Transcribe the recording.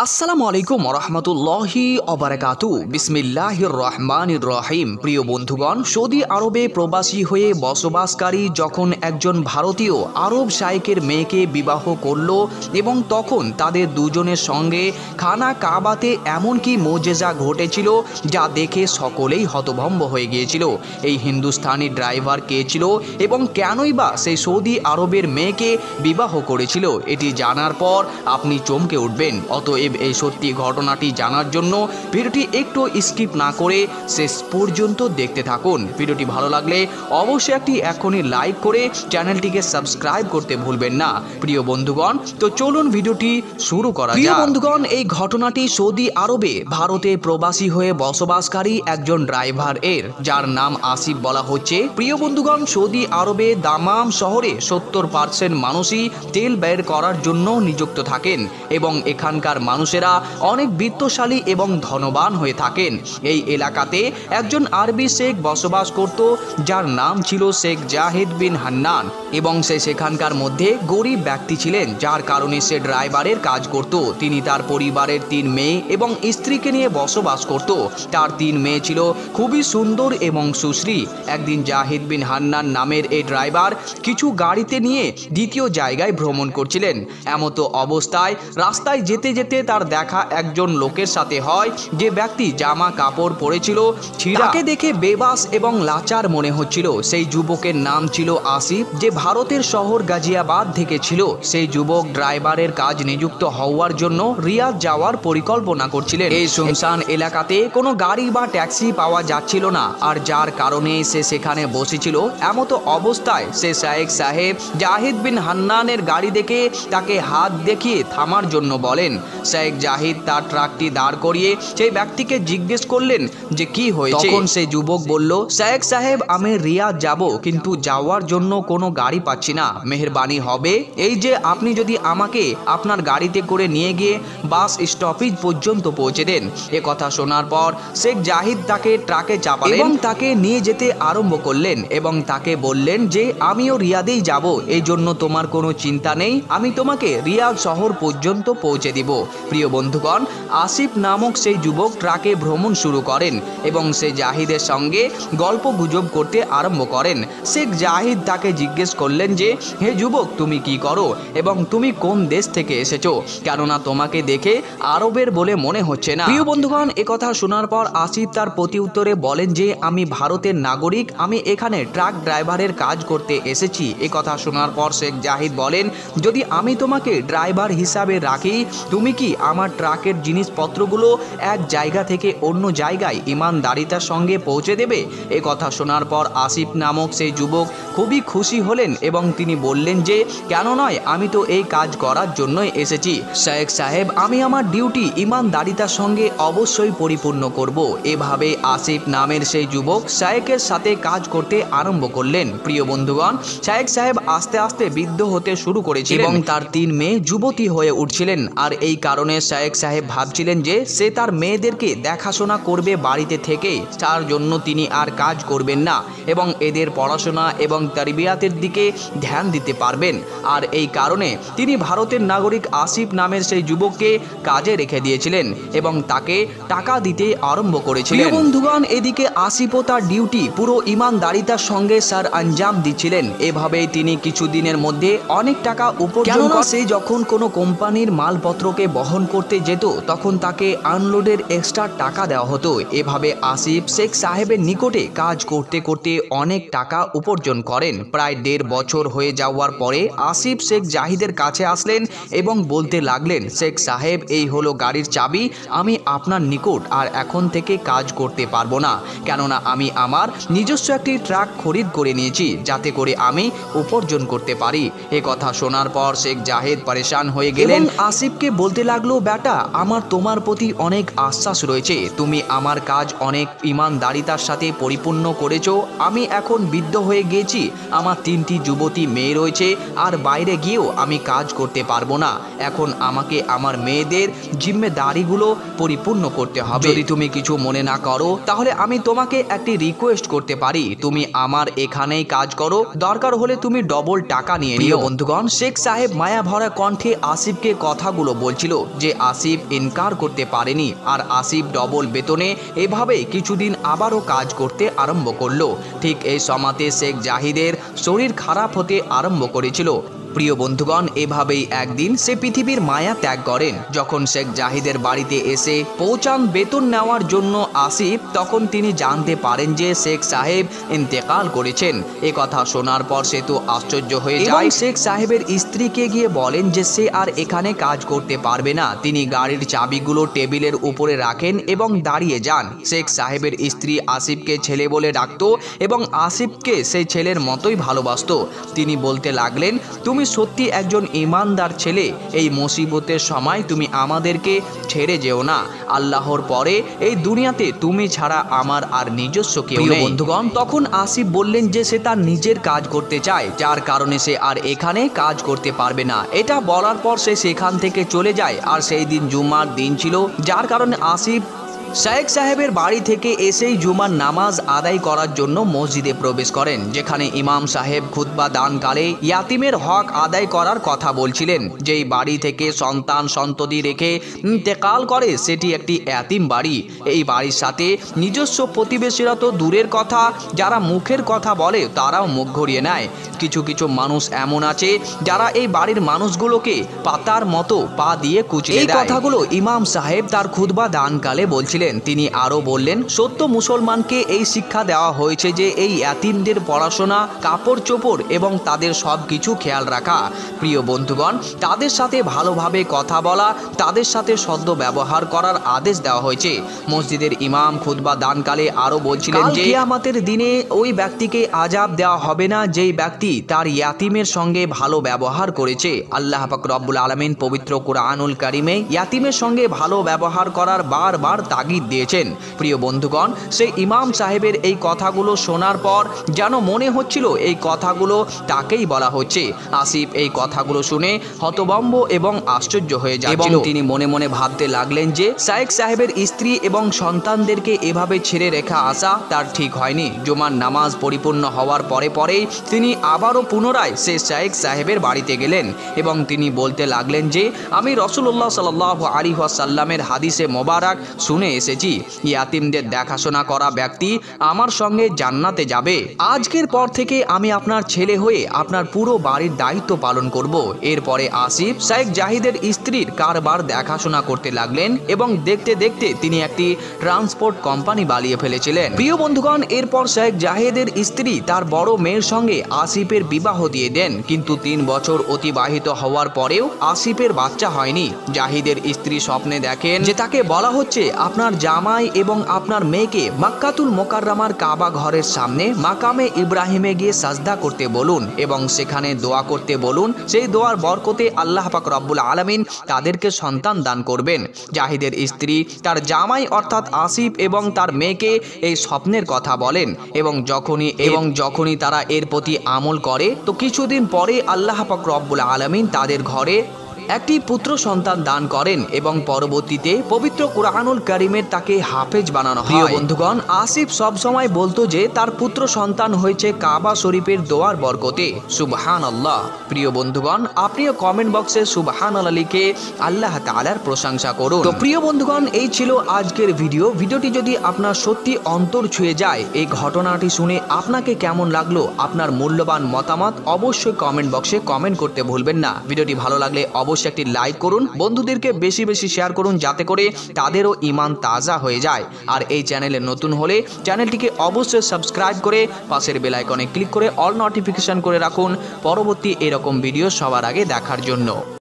আসসালামু আলাইকুম রহমতুল্লাহি অবরাকাতু। বিসমিল্লাহির রহমানির রহিম। প্রিয় বন্ধুগণ, সৌদি আরবে প্রবাসী হয়ে বসবাসকারী যখন একজন ভারতীয় আরব শাইখের মেয়েকে বিবাহ করল এবং তখন তাদের দুজনের সঙ্গে খানা কাবাতে এমন কি মোজেজা ঘটেছিল যা দেখে সকলেই হতভম্ব হয়ে গিয়েছিল। এই হিন্দুস্তানি ড্রাইভার কে ছিল এবং কেনই বা সেই সৌদি আরবের মেয়েকে বিবাহ করেছিল, এটি জানার পর আপনি চমকে উঠবেন। অতএব এই সত্যি ঘটনাটি জানার জন্য ভিডিওটি একটু স্কিপ না করে শেষ পর্যন্ত দেখতে থাকুন। ভিডিওটি ভালো লাগলে অবশ্যই একটি এখনই লাইক করে চ্যানেলটিকে সাবস্ক্রাইব করতে ভুলবেন না। প্রিয় বন্ধুগণ, তো চলুন ভিডিওটি শুরু করা যাক। প্রিয় বন্ধুগণ, এই ঘটনাটি সৌদি আরবে ভারতে প্রবাসী হয়ে বসবাসকারী একজন ড্রাইভার এর, যার নাম আসিফ বলা হচ্ছে। প্রিয় বন্ধুগণ, সৌদি আরবে দামাম শহরে 70% মানুষই তেল বের করার জন্য নিযুক্ত থাকেন এবং এখানকার মানুষেরা অনেক বিত্তশালী এবং ধনবান হয়ে থাকেন। এই এলাকাতে একজন আরবি শেখ বসবাস করত, যার নাম ছিল শেখ জাহিদ বিন হান্নান, এবং সে সেখানকার মধ্যে গরিব ব্যক্তি ছিলেন, যার কারণে সে ড্রাইভারের কাজ করত। তিনি তার পরিবারের 3 মেয়ে এবং স্ত্রীকে নিয়ে বসবাস করত। তার 3 মেয়ে ছিল খুবই সুন্দর এবং সুশ্রী। একদিন জাহিদ বিন হান্নান নামের এই ড্রাইভার কিছু গাড়িতে নিয়ে দ্বিতীয় জায়গায় ভ্রমণ করছিলেন। এমতো অবস্থায় রাস্তায় যেতে যেতে তার দেখা একজন লোকের সাথে হয়, যে ব্যক্তি জামা কাপড় পরেছিল ছিঁড়া। তাকে দেখে বেবাস এবং লাচার মনে হচ্ছিল। সেই যুবকের নাম ছিল আসিফ, যে ভারতের শহর গাজিয়াবাদ থেকে ছিল। সেই যুবক ড্রাইভারের কাজ নিযুক্ত হওয়ার জন্য রিয়াদ যাওয়ার পরিকল্পনা করছিলেন। এই শুনশান এলাকাতে কোনো গাড়ি বা ট্যাক্সি পাওয়া যাচ্ছিল না, আর যার কারণে সে সেখানে বসেছিল। এমতো অবস্থায় সে শেখ সাহেব জাহিদ বিন হান্নানের গাড়ি দেখে তাকে হাত দেখিয়ে থামার জন্য বলেন। শেখ জাহিদ তার ট্রাকটি দাঁড় করিয়ে সেই ব্যক্তিকে জিজ্ঞেস করলেন যে কি হয়েছে। তখন সেই যুবক বলল, শেখ সাহেব, আমি রিয়াদ যাব, কিন্তু যাওয়ার জন্য কোনো গাড়ি পাচ্ছি না। মেহেরবানি হবে এই যে আপনি যদি আমাকে আপনার গাড়িতে করে নিয়ে গিয়ে বাস স্টপেজ পর্যন্ত পৌঁছে দেন। এ কথা শোনার পর শেখ জাহিদ তাকে ট্রাকে চাপালেন এবং তাকে নিয়ে যেতে আরম্ভ করলেন এবং তাকে বললেন যে আমিও রিয়াদেই যাব, এই জন্য তোমার কোনো চিন্তা নেই, আমি তোমাকে রিয়াদ শহর পর্যন্ত পৌঁছে দিব। প্রিয় বন্ধুগণ, আসিফ নামক সেই যুবক ট্রাকে ভ্রমণ শুরু করেন এবং সে জাহিদের সঙ্গে গল্প গুজব করতে আরম্ভ করেন। শেখ জাহিদ তাকে জিজ্ঞেস করলেন যে হে যুবক, তুমি কি করো এবং তুমি কোন দেশ থেকে এসেছো, কেননা তোমাকে দেখে আরবের বলে মনে হচ্ছে না। প্রিয় বন্ধুগণ, একথা শোনার পর আসিফ তার প্রতি উত্তরে বলেন যে আমি ভারতের নাগরিক, আমি এখানে ট্রাক ড্রাইভারের কাজ করতে এসেছি। একথা শোনার পর শেখ জাহিদ বলেন, যদি আমি তোমাকে ড্রাইভার হিসাবে রাখি, তুমি কি আমার ট্রাকের জিনিসপত্রগুলো এক জায়গা থেকে অন্য জায়গায় ইমানদারিতার সঙ্গে পৌঁছে দেবে? এ কথা শোনার পর আসিফ নামক সেই যুবক খুবই খুশি হলেন এবং তিনি বললেন যে কেন নয়, আমি তো এই কাজ করার জন্যই এসেছি। শেখ সাহেব, আমি আমার ডিউটি ইমানদারিতার সঙ্গে অবশ্যই পরিপূর্ণ করব। এভাবে আসিফ নামের সেই যুবক শেখের সাথে কাজ করতে আরম্ভ করলেন। প্রিয় বন্ধুগণ, শেখ সাহেব আস্তে আস্তে বৃদ্ধ হতে শুরু করেছিলেন এবং তার 3 মেয়ে যুবতী হয়ে উঠছিলেন। আর এই কারণে শেখ সাহেব ভাবছিলেন যে সে তার মেয়েদেরকে দেখাশোনা করবে বাড়িতে থেকে, তার জন্য তিনি আর কাজ করবেন না এবং এদের পড়াশোনা এবং তারবিয়াতের দিকে ধ্যান দিতে পারবেন। আর এই কারণে তিনি ভারতের নাগরিক আসিফ নামের সেই যুবককে কাজে রেখে দিয়েছিলেন এবং তাকে টাকা দিতে আরম্ভ করেছিলেন। বন্ধুগণ, এদিকে আসিফও তার ডিউটি পুরো ইমানদারিতার সঙ্গে স্যার আঞ্জাম দিচ্ছিলেন। এভাবেই তিনি কিছুদিনের মধ্যে অনেক টাকা উপার্জন করেন। সে যখন কোনো কোম্পানির মালপত্রকে বহন করতে যেত, তখন তাকে আনলোডের এক্সট্রা টাকা দেওয়া হতো। এভাবে আসিফ শেখ সাহেবের নিকটে কাজ করতে করতে অনেক টাকা উপার্জন করেন। প্রায় 1.5 বছর হয়ে যাওয়ার পরে আসিফ শেখ জাহিদের কাছে আসলেন এবং বলতে লাগলেন, শেখ সাহেব, এই হলো গাড়ির চাবি, আমি আপনার নিকট আর এখন থেকে কাজ করতে পারবো না, কেননা আমি আমার নিজস্ব একটি ট্রাক খরিদ করে নিয়েছি, যাতে করে আমি উপার্জন করতে পারি। এ কথা শোনার পর শেখ জাহিদ পরেশান হয়ে গেলেন। আসিফকে বলতে লাগলো, বেটা, আমার তোমার প্রতি অনেক আশ্বাস রয়েছে, তুমি আমার কাজ অনেক ইমানদারিতার সাথে পরিপূর্ণ করেছো। আমি এখন বৃদ্ধ হয়ে গেছি, আমার 3টি যুবতী মেয়ে রয়েছে, আর বাইরে গিয়েও আমি কাজ করতে পারবো না। এখন আমাকে আমার মেয়েদের জিম্মেদারিগুলো পরিপূর্ণ করতে হবে। যদি তুমি কিছু মনে না করো, তাহলে আমি তোমাকে একটি রিকোয়েস্ট করতে পারি, তুমি আমার এখানেই কাজ করো, দরকার হলে তুমি ডবল টাকা নিয়ে নিও। বন্ধুগণ, শেখ সাহেব মায়া ভরা কণ্ঠে আসিফকে কথাগুলো বলছিল, যে আসিফ ইনকার করতে পারেনি, আর আসিফ ডবল বেতনে এভাবে কিছুদিন আবারও কাজ করতে আরম্ভ করলো। ঠিক এই সময়তে শেখ জাহিদের শরীর খারাপ হতে আরম্ভ করেছিল। প্রিয় বন্ধুগণ, এভাবেই একদিন সে পৃথিবীর মায়া ত্যাগ করেন। যখন শেখ জাহিদের বাড়িতে এসে পৌঁছান বেতন নেওয়ার জন্য আসিফ, তখন তিনি জানতে পারেন যে শেখ সাহেব ইন্তেকাল করেছেন। এ কথা শোনার পর সে তো আশ্চর্য হয়ে যায়। শেখ সাহেবের স্ত্রীকে গিয়ে বলেন যে সে আর এখানে কাজ করতে পারবে না। তিনি গাড়ির চাবিগুলো টেবিলের উপরে রাখেন এবং দাঁড়িয়ে যান। শেখ সাহেবের স্ত্রী আসিফকে ছেলে বলে ডাকত এবং আসিফকে সেই ছেলের মতোই ভালোবাসত। তিনি বলতে লাগলেন, তুমি সত্যি একজন ইমানদার ছেলে, এই মুসিবতের সময় তুমি আমাদেরকে ছেড়ে যেও না। আল্লাহর পরে এই দুনিয়াতে তুমি ছাড়া আমার আর নিজস্ব কেউ নেই। বন্ধুগণ, তখন আসিফ বললেন যে সে তার নিজের কাজ করতে চায়, যার কারণে সে আর এখানে কাজ করতে পারবে না। এটা বলার পর সে সেখান থেকে চলে যায়। আর সেই দিন জুমার দিন ছিল, যার কারণে আসিফ শেখ সাহেবের বাড়ি থেকে এসেই জুমার নামাজ আদায় করার জন্য মসজিদে প্রবেশ করেন, যেখানে ইমাম সাহেব খুতবা দানকালে ইয়াতিমের হক আদায় করার কথা বলছিলেন। যেই বাড়ি থেকে সন্তান সন্ততি রেখে ইন্তেকাল করে সেটি একটি ইয়াতিম বাড়ি। এই বাড়ির সাথে নিজস্ব প্রতিবেশীরা তো দূরের কথা, যারা মুখের কথা বলে তারাও মুখ ঘুরিয়ে নেয়। কিছু কিছু মানুষ এমন আছে যারা এই বাড়ির মানুষগুলোকে পাতার মতো পা দিয়ে কুচিয়ে দেয়। এই কথাগুলো ইমাম সাহেব তার খুতবা দানকালে বলছিলেন। তিনি আরো বললেন, সত্য মুসলমানকে এই শিক্ষা দেওয়া হয়েছে যে এই ইয়াতিমদের পড়াশোনা, কাপড় চোপড় এবং তাদের সব কিছু খেয়াল রাখা। প্রিয় বন্ধুগণ, তাদের সাথে ভালোভাবে কথা বলা, তাদের সাথে সদ্য ব্যবহার করার আদেশ দেওয়া হয়েছে। মসজিদের ইমাম খুতবা দানকালে আরো বলছিলেন যে কিয়ামতের দিনে ওই ব্যক্তিকে আযাব দেওয়া হবে না যেই ব্যক্তি তার ইয়াতিমের সঙ্গে ভালো ব্যবহার করেছে। আল্লাহ পাক রব্বুল আলামিন পবিত্র কুরআনুল কারিমে ইয়াতিমের সঙ্গে ভালো ব্যবহার করার বারবার তাগিদ দিয়েছেন। প্রিয় বন্ধুগণ, সেই ইমাম সাহেবের এই কথাগুলো শোনার পর যেন মনে হচ্ছিল এই কথাগুলো তাকেই বলা হচ্ছে। আসিফ এই কথাগুলো শুনে হতভম্ব এবং আশ্চর্য হয়ে যাচ্ছিল। তিনি মনে মনে ভাবতে লাগলেন যে শেখ সাহেবের স্ত্রী এবং সন্তানদেরকে এভাবে ছেড়ে রেখে আসা তার ঠিক হয়নি। জুমার নামাজ পরিপূর্ণ হওয়ার পরেই তিনি আবারও পুনরায় সে শেখ সাহেবের বাড়িতে গেলেন এবং তিনি বলতে লাগলেন যে আমি রাসূলুল্লাহ সাল্লাল্লাহু আলাইহি ওয়াসাল্লামের হাদিসে মোবারক শুনে এসেছি, ইয়াতিমদের দেখাশোনা করা ব্যক্তি আমার সঙ্গে জান্নাতে যাবে। আজকের পর থেকে আমি আপনার ছেলে হয়ে আপনার পুরো বাড়ির দায়িত্ব পালন করব। এরপরে আসিফ শেখ জাহিদের স্ত্রীর কারবার দেখাশোনা করতে লাগলেন এবং দেখতে দেখতে তিনি একটি ট্রান্সপোর্ট কোম্পানি বানিয়ে ফেলেছিলেন। প্রিয় বন্ধুগণ, এরপর শেখ জাহিদের স্ত্রী তার বড় মেয়ের সঙ্গে আসিফের বিবাহ দিয়ে দেন। কিন্তু 3 বছর অতিবাহিত হওয়ার পরেও আসিফের বাচ্চা হয়নি। জাহিদের স্ত্রী স্বপ্নে দেখেন যে তাকে বলা হচ্ছে আপনার জামাই এবং আপনার মেয়েকে মক্কাতুল মুকাররমার কাবা ঘরের সামনে মাকামে ইব্রাহিমে গিয়ে সাজদা করতে বলুন এবং সেখানে দোয়া করতে বলুন। সেই দোয়ার বরকতে আল্লাহ পাক রব্বুল আলামিন তাদেরকে সন্তান দান করবেন। জাহিদের স্ত্রী তার জামাই অর্থাৎ আসিফ এবং তার মেয়েকে এই স্বপ্নের কথা বলেন এবং যখনই তারা এর প্রতি আমল করে তো কিছুদিন পরে আল্লাহ পাক রব্বুল আলামিন তাদের ঘরে একটি পুত্র সন্তান দান করেন এবং পরবর্তীতে পবিত্র কুরআনুল কারীমের তাকে হাফেজ বানানো হয়। প্রিয় বন্ধুগণ, আসিফ সব সময় বলতো যে তার পুত্র সন্তান হয়েছে কাবা শরীফের দোয়ার বরকতে। সুবহানাল্লাহ। প্রিয় বন্ধুগণ, আপনিও কমেন্ট বক্সে সুবহানাল্লাহ লিখে আল্লাহ তাআলার প্রশংসা করুন। তো প্রিয় বন্ধুগণ, এই ছিল আজকের ভিডিওটি যদি আপনার সত্যি অন্তর ছুঁয়ে যায়, এই ঘটনাটি শুনে আপনাকে কেমন লাগলো, আপনার মূল্যবান মতামত অবশ্যই কমেন্ট বক্সে কমেন্ট করতে ভুলবেন না। ভিডিওটি ভালো লাগলে অবশ্যই একটি লাইক করুন, বন্ধুদেরকে বেশি বেশি শেয়ার করুন যাতে করে তাদেরও ঈমান তাজা হয়ে যায়। আর এই চ্যানেলে নতুন হলে চ্যানেলটিকে অবশ্যই সাবস্ক্রাইব করে পাশের বেল আইকনে ক্লিক করে অল নোটিফিকেশন করে রাখুন পরবর্তী এরকম ভিডিও সবার আগে দেখার জন্য।